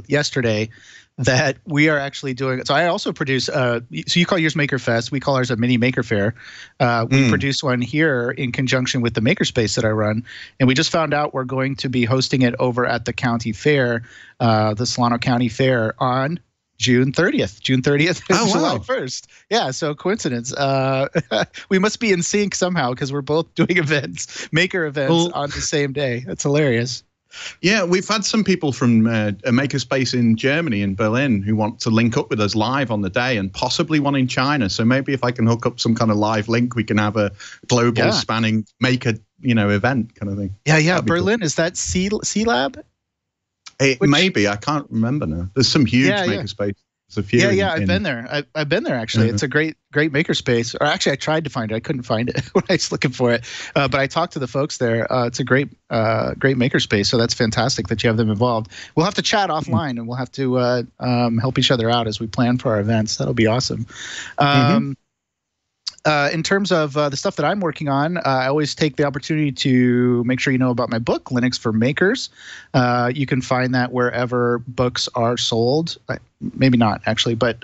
yesterday that we are actually doing. So I also produce. So you call yours Maker Fest. We call ours a mini Maker Fair. We produce one here in conjunction with the Makerspace that I run, and we just found out we're going to be hosting it over at the county fair, the Solano County Fair, on June 30th. June 30th and July 1st. Yeah, so coincidence. We must be in sync somehow because we're both doing maker events on the same day. That's hilarious. Yeah, we've had some people from a makerspace in Germany, in Berlin, who want to link up with us live on the day, and possibly one in China. So maybe if I can hook up some kind of live link, we can have a global spanning maker, event kind of thing. Yeah. Berlin, cool. Is that C Lab? Maybe, I can't remember now. There's some huge makerspace. There's a few. Yeah, I've been there. I've been there actually. It's a great makerspace. Or actually, I tried to find it. I couldn't find it when I was looking for it. But I talked to the folks there. It's a great makerspace. So that's fantastic that you have them involved. We'll have to chat offline, and we'll have to help each other out as we plan for our events. That'll be awesome. In terms of the stuff that I'm working on, I always take the opportunity to make sure you know about my book, Linux for Makers. You can find that wherever books are sold. Maybe not actually, but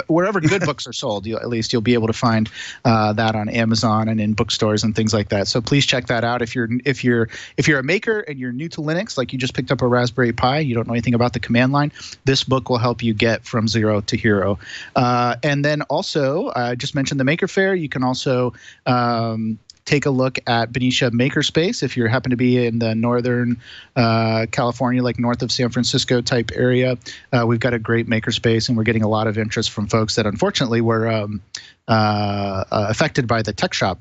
wherever good books are sold, at least you'll be able to find that on Amazon and in bookstores and things like that. So please check that out. If you're a maker and you're new to Linux, like you just picked up a Raspberry Pi, you don't know anything about the command line, this book will help you get from zero to hero. And then also, I just mentioned the Maker Fair. You can also take a look at Benicia Makerspace if you happen to be in the northern California, like north of San Francisco type area. We've got a great makerspace, and we're getting a lot of interest from folks that unfortunately were affected by the tech shop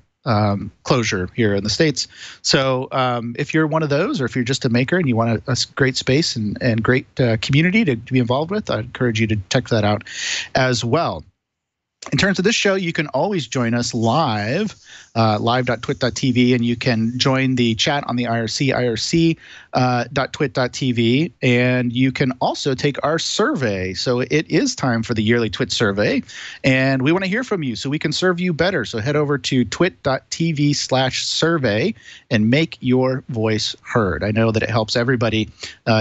closure here in the States. So if you're one of those, or if you're just a maker and you want a great space and great community to be involved with, I encourage you to check that out as well. In terms of this show, you can always join us live, live.twit.tv, and you can join the chat on the IRC, irc.twit.tv, and you can also take our survey. So it is time for the yearly Twit survey, and we want to hear from you so we can serve you better. So head over to twit.tv/survey and make your voice heard. I know that it helps everybody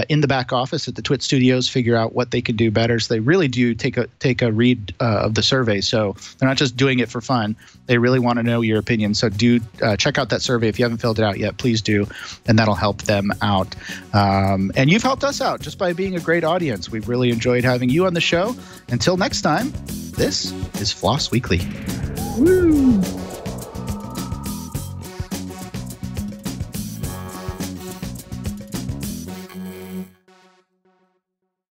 in the back office at the Twit studios figure out what they can do better. So they really do take a read of the survey. So they're not just doing it for fun. They really want to know your opinion. So do check out that survey. If you haven't filled it out yet, please do, and that'll help them out. And you've helped us out just by being a great audience. We've really enjoyed having you on the show. Until next time, this is Floss Weekly. Woo!